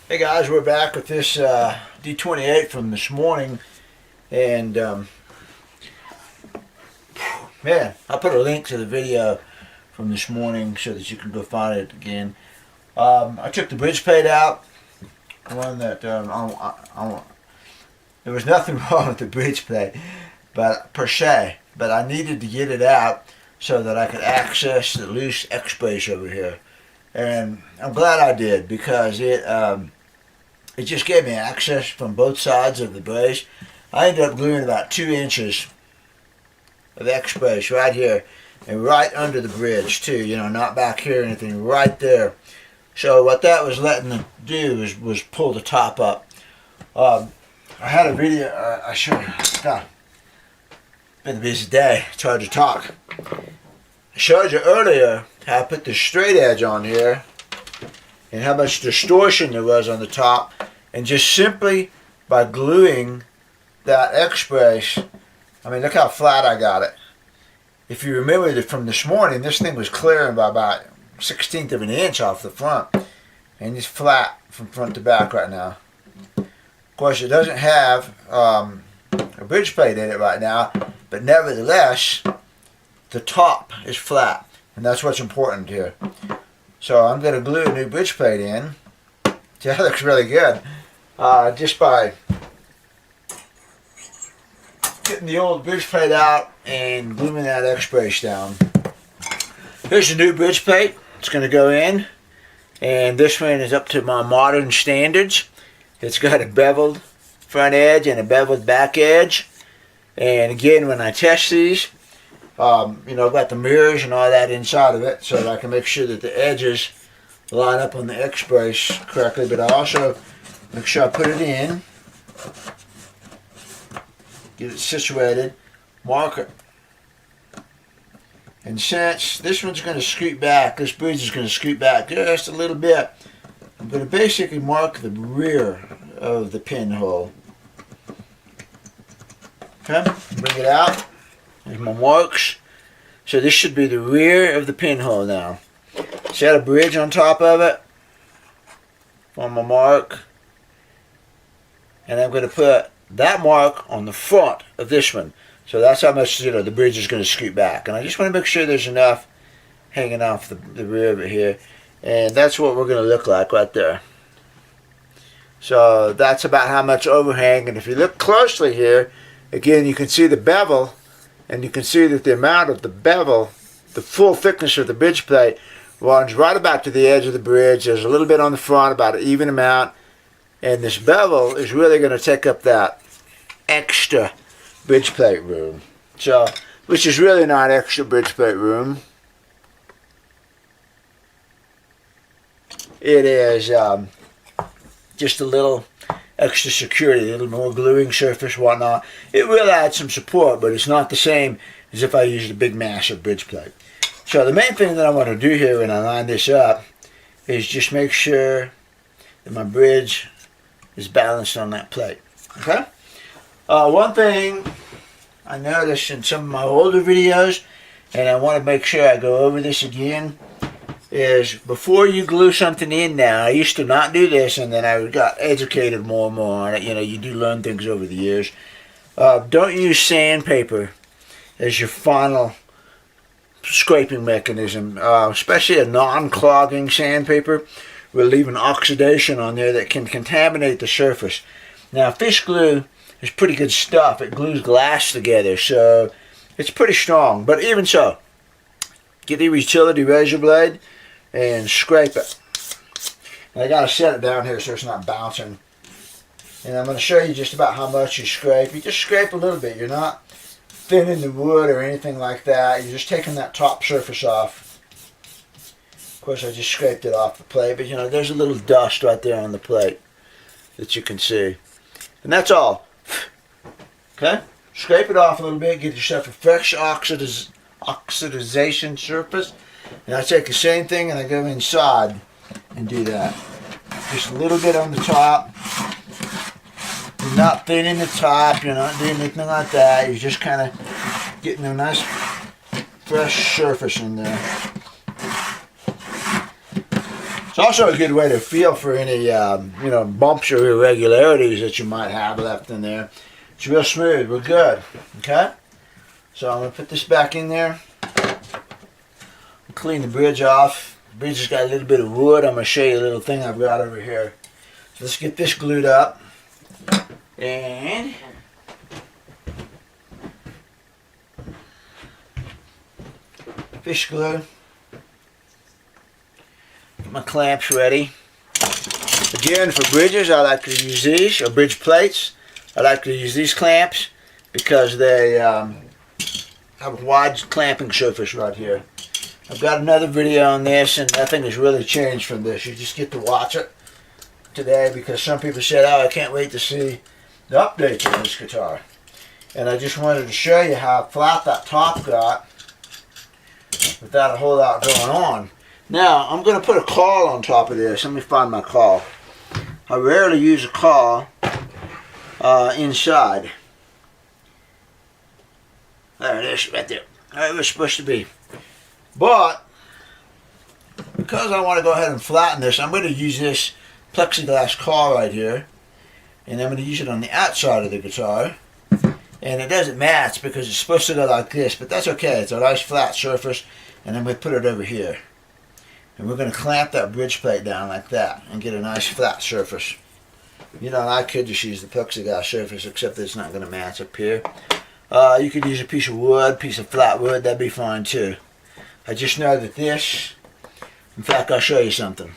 Hey guys, we're back with this D28 from this morning, and man, I'll put a link to the video from this morning so that you can go find it again. I took the bridge plate out, one that there was nothing wrong with the bridge plate, but per se, but I needed to get it out so that I could access the loose X-brace over here, and I'm glad I did because it just gave me access from both sides of the brace. I ended up gluing about 2 inches of X-brace right here and right under the bridge too, not back here or anything, right there. So what that was letting them do was pull the top up. I had a video, I showed you, been a busy day, it's hard to talk. I showed you earlier how I put the straight edge on here and how much distortion there was on the top, and just simply by gluing that X-brace, I mean, look how flat I got it. If you remember that from this morning, this thing was clearing by about 1/16 of an inch off the front, and it's flat from front to back right now. Of course, it doesn't have a bridge plate in it right now, but nevertheless, the top is flat, and that's what's important here. So I'm going to glue a new bridge plate in. See, that looks really good. Just by getting the old bridge plate out and gluing that X-brace down. Here's the new bridge plate. It's going to go in, and this one is up to my modern standards. It's got a beveled front edge and a beveled back edge. And again, when I test these, I've got the mirrors and all that inside of it so that I can make sure that the edges line up on the X-brace correctly, but I also make sure I put it in, get it situated, mark it. And since this one's going to scoot back, this bridge is going to scoot back just a little bit, I'm going to basically mark the rear of the pinhole. Okay, bring it out. There's my marks. So this should be the rear of the pinhole now. Set a bridge on top of it on my mark. And I'm going to put that mark on the front of this one. So that's how much, the bridge is going to scoot back. And I just want to make sure there's enough hanging off the rear of it here. And that's what we're going to look like right there. So that's about how much overhang. And if you look closely here, again, you can see the bevel. And you can see that the amount of the bevel, the full thickness of the bridge plate, runs right about to the edge of the bridge. There's a little bit on the front, about an even amount. And this bevel is really going to take up that extra bridge plate room. So, which is really not extra bridge plate room. It is just a little extra security, a little more gluing surface, whatnot. It will add some support, but it's not the same as if I used a big massive bridge plate. So the main thing that I want to do here when I line this up is just make sure that my bridge is balanced on that plate. Okay? One thing I noticed in some of my older videos, and I want to make sure I go over this again, is before you glue something in now, I used to not do this, and then I got educated more and more on it. You do learn things over the years. Don't use sandpaper as your final scraping mechanism, especially a non-clogging sandpaper will leave an oxidation on there that can contaminate the surface. Now, fish glue is pretty good stuff. It glues glass together, so it's pretty strong. But even so, get the utility razor blade and scrape it. And I got to set it down here so it's not bouncing. And I'm going to show you just about how much you scrape. You just scrape a little bit. You're not thinning the wood or anything like that. You're just taking that top surface off. Of course, I just scraped it off the plate, but there's a little dust right there on the plate that you can see. And that's all. Okay? Scrape it off a little bit, get yourself a fresh oxidization surface. And I take the same thing and I go inside and do that. Just a little bit on the top. You're not thinning the top, you're not doing anything like that. You're just kind of getting a nice fresh surface in there. It's also a good way to feel for any bumps or irregularities that you might have left in there. It's real smooth. We're good. Okay? So I'm going to put this back in there. Clean the bridge off. The bridge has got a little bit of wood. I'm going to show you a little thing I've got over here. So let's get this glued up. And fish glue. Get my clamps ready. Again, for bridges, I like to use these, or bridge plates. I like to use these clamps because they have a wide clamping surface right here. I've got another video on this, and nothing has really changed from this. You just get to watch it today because some people said, oh, I can't wait to see the updates on this guitar. And I just wanted to show you how flat that top got without a whole lot going on. Now, I'm going to put a caul on top of this. Let me find my caul. I rarely use a caul inside. There it is, right there. Right where it's supposed to be. But, because I want to go ahead and flatten this, I'm going to use this plexiglass caul right here. And I'm going to use it on the outside of the guitar. And it doesn't match because it's supposed to go like this, but that's okay. It's a nice flat surface. And I'm going to put it over here. And we're going to clamp that bridge plate down like that and get a nice flat surface. You know, I could just use the plexiglass surface, except that it's not going to match up here. You could use a piece of wood, piece of flat wood, that'd be fine too. I just know that this, in fact, I'll show you something.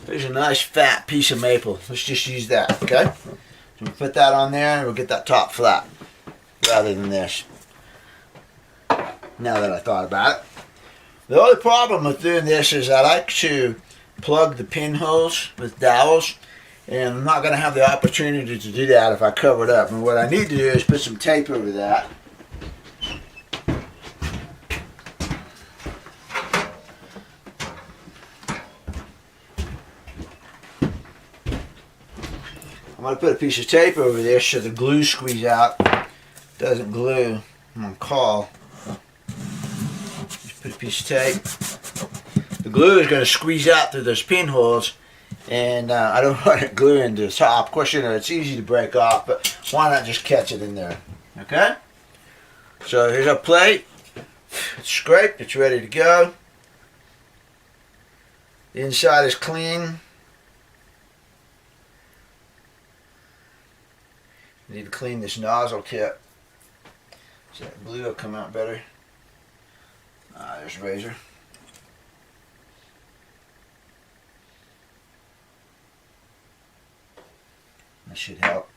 There's a nice fat piece of maple. Let's just use that, okay? So we'll put that on there and we'll get that top flat rather than this. Now that I thought about it. The only problem with doing this is I like to plug the pinholes with dowels, and I'm not going to have the opportunity to do that if I cover it up. And what I need to do is put some tape over that. I'm going to put a piece of tape over there so the glue squeeze out. Doesn't glue on caul. Just put a piece of tape. The glue is going to squeeze out through those pinholes, and I don't want it glue into the top. Of course, you know, it's easy to break off, but why not just catch it in there? Okay? So here's our plate. It's scraped. It's ready to go. The inside is clean. You need to clean this nozzle tip so that glue will come out better. There's a razor. That should help.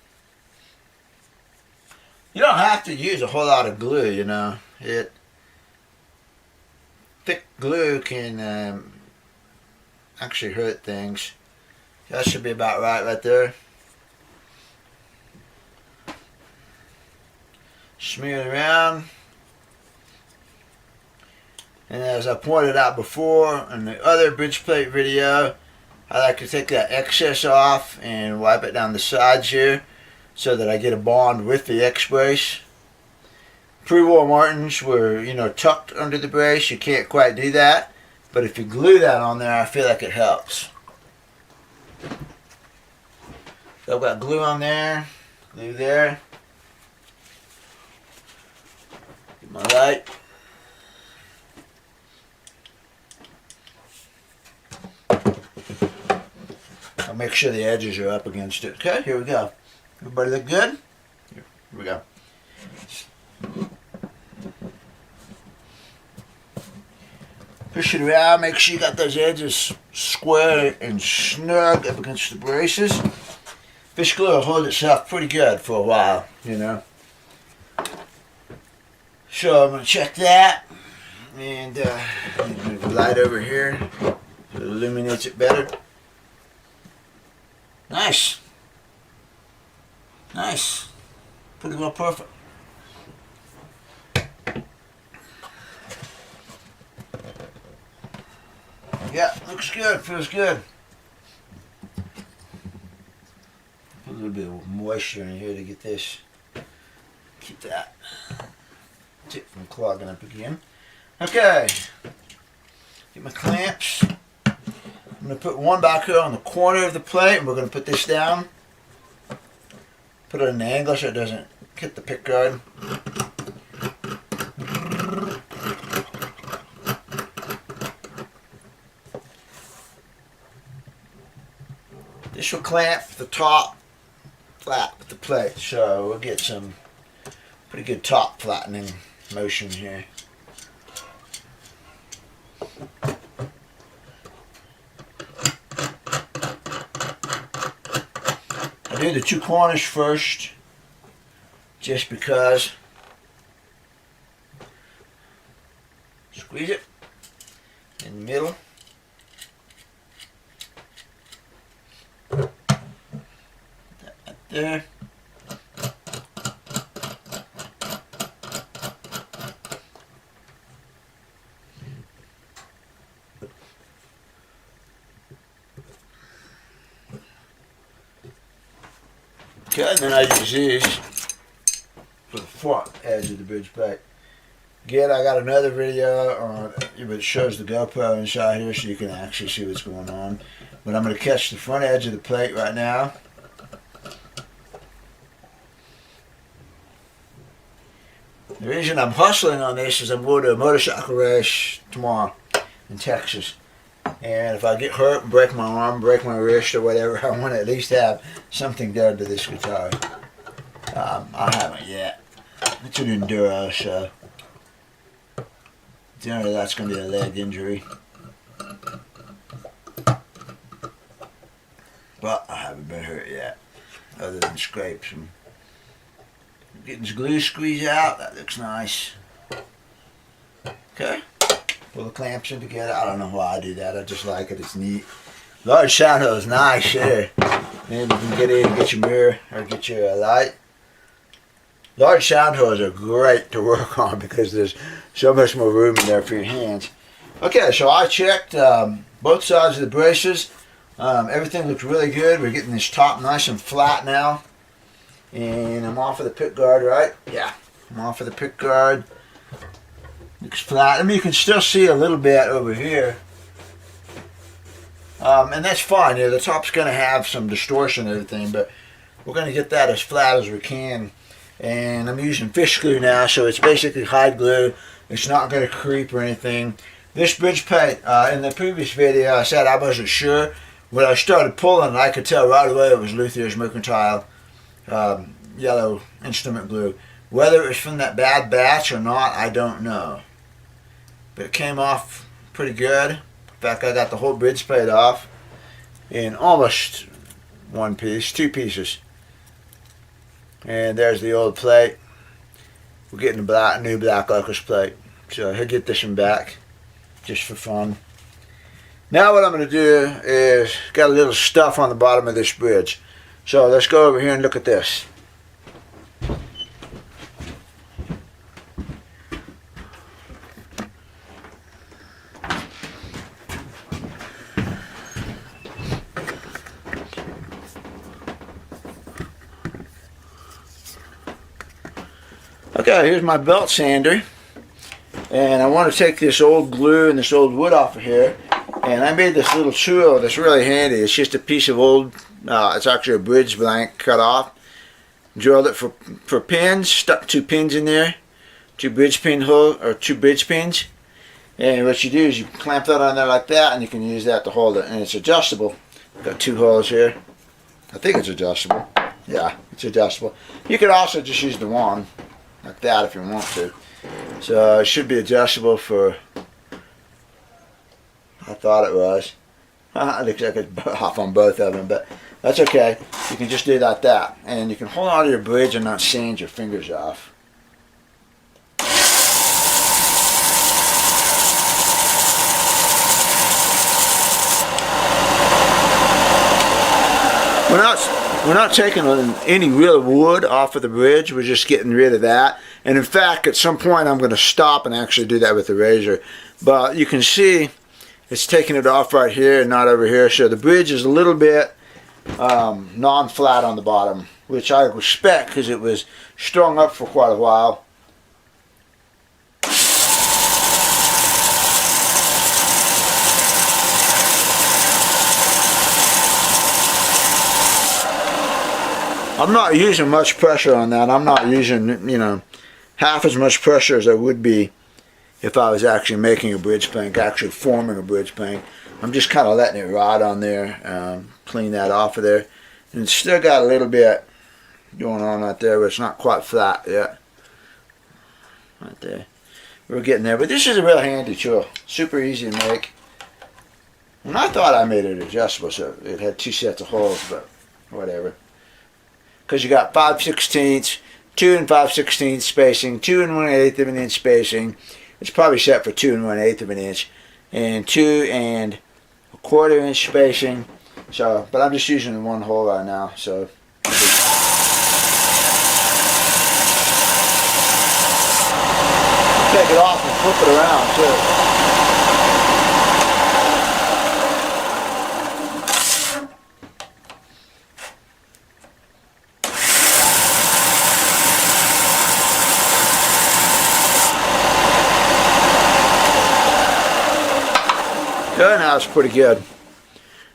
You don't have to use a whole lot of glue, you know. Thick glue can actually hurt things. That should be about right there. Smear it around. And as I pointed out before in the other bridge plate video, I like to take that excess off and wipe it down the sides here so that I get a bond with the X-brace. Pre-war Martins were, you know, tucked under the brace. You can't quite do that. But if you glue that on there, I feel like it helps. So I've got glue on there, glue there. Get my light. I'll make sure the edges are up against it. Okay, here we go. Everybody look good? Here we go. Push it around, make sure you got those edges square and snug up against the braces. Fish glue will hold itself pretty good for a while, you know. So I'm going to check that. And move the light over here so it illuminates it better. Nice. Nice. Pretty well perfect. Yeah, looks good, feels good. Put a little bit of moisture in here to get this Keep that tip from clogging up again. Okay, get my clamps. I'm going to put one back here on the corner of the plate, and we're going to put this down. Put it at an angle so it doesn't hit the pick guard. This will clamp the top flat with the plate, so we'll get some pretty good top flattening motion here. I do the two corners first, just because. Squeeze it in the middle. Put that right there. Okay, and then I use these for the front edge of the bridge plate. Again, I got another video on it shows the GoPro inside here so you can actually see what's going on. But I'm going to catch the front edge of the plate right now. The reason I'm hustling on this is I'm going to a motorcycle race tomorrow in Texas. And if I get hurt and break my arm, break my wrist or whatever, I want to at least have something done to this guitar. I haven't yet. It's an Enduro, so generally that's going to be a leg injury. But I haven't been hurt yet, other than scrapes. And getting this glue squeeze out, that looks nice. Okay. Pull the clamps in together. I don't know why I do that. I just like it. It's neat. Large sound hole is nice here. Then you can get in and get your mirror or get your light. Large sound holes are great to work on because there's so much more room in there for your hands. Okay, so I checked both sides of the braces. Everything looks really good. We're getting this top nice and flat now. And I'm off of the pick guard, right? Yeah, I'm off of the pick guard. Looks flat. I mean, you can still see a little bit over here. And that's fine. The top's going to have some distortion and everything, but we're going to get that as flat as we can. And I'm using fish glue now, so it's basically hide glue. It's not going to creep or anything. This bridge plate, in the previous video, I said I wasn't sure. When I started pulling, I could tell right away it was Luthier's Mercantile yellow instrument glue. Whether it was from that bad batch or not, I don't know. But it came off pretty good. In fact, I got the whole bridge plate off in almost one piece, two pieces. And there's the old plate. We're getting a new black locust plate. So he'll get this one back just for fun. Now what I'm going to do is got a little stuff on the bottom of this bridge. So let's go over here and look at this. Okay, here's my belt sander, and I want to take this old glue and this old wood off of here, and I made this little tool that's really handy. It's just a piece of old, it's actually a bridge blank cut off, drilled it for pins, stuck 2 pins in there, 2 bridge pin hole or 2 bridge pins, and what you do is you clamp that on there like that, and you can use that to hold it, and it's adjustable. Got 2 holes here. I think it's adjustable. Yeah, it's adjustable. You could also just use the wand like that if you want to. So it should be adjustable for, I thought it was. It looks like it's off on both of them, but that's okay. You can just do like that. And you can hold on to your bridge and not sand your fingers off. We're not taking any real wood off of the bridge. We're just getting rid of that. And in fact, at some point, I'm going to stop and actually do that with the razor. But you can see it's taking it off right here and not over here. So the bridge is a little bit non-flat on the bottom. which I respect because it was strung up for quite a while. I'm not using much pressure on that. I'm not using, you know, half as much pressure as I would be if I was actually making a bridge plank, actually forming a bridge plank. I'm just kind of letting it rot on there, clean that off of there. And it's still got a little bit going on right there, but it's not quite flat yet. Right there. We're getting there. But this is a real handy tool. Super easy to make. And I thought I made it adjustable, so it had 2 sets of holes, but whatever. Because you got 5/16, 2 5/16 spacing, 2 1/8 of an inch spacing. It's probably set for 2 1/8 of an inch, and 2 1/4 inch spacing. So, but I'm just using one hole right now. So, take it off and flip it around too. Good, now it's pretty good.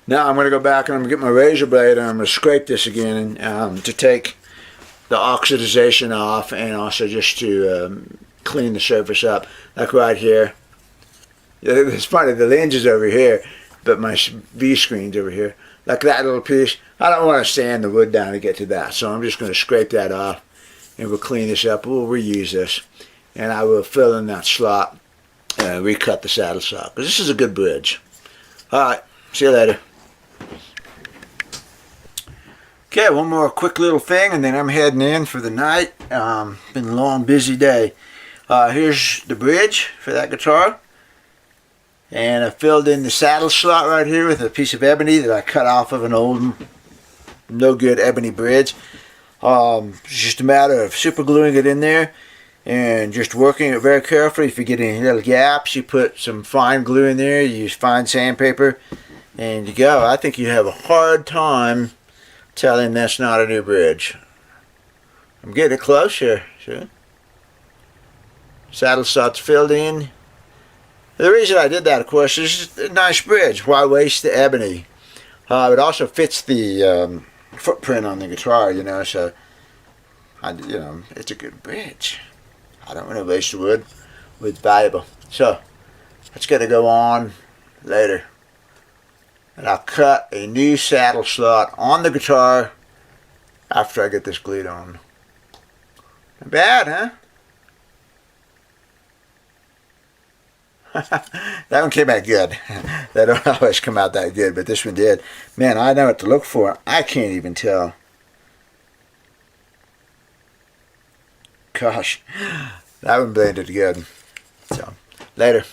Now I'm going to go back and I'm going to get my razor blade and I'm going to scrape this again to take the oxidization off, and also just to clean the surface up. Like right here. It's funny, the lens is over here, but my V screen's over here. Like that little piece. I don't want to sand the wood down to get to that, so I'm just going to scrape that off and we'll clean this up. We'll reuse this, and I will fill in that slot. Recut the saddle sock, because this is a good bridge. Alright, see you later. Okay, one more quick little thing and then I'm heading in for the night. Been a long, busy day. Here's the bridge for that guitar. And I filled in the saddle slot right here with a piece of ebony that I cut off of an old, no good ebony bridge. It's just a matter of super gluing it in there and just working it very carefully. If you get any little gaps, you put some fine glue in there, you use fine sandpaper, and you go. I think you have a hard time telling that's not a new bridge. I'm getting it close here. See? Saddle slot's filled in. The reason I did that, of course, is a nice bridge. Why waste the ebony? It also fits the footprint on the guitar, you know, so it's a good bridge. I don't want to waste the wood. Wood's valuable. So, it's going to go on later. And I'll cut a new saddle slot on the guitar after I get this glued on. Not bad, huh? That one came out good. They don't always come out that good, but this one did. Man, I know what to look for. I can't even tell. Gosh, that one blended good. So, later.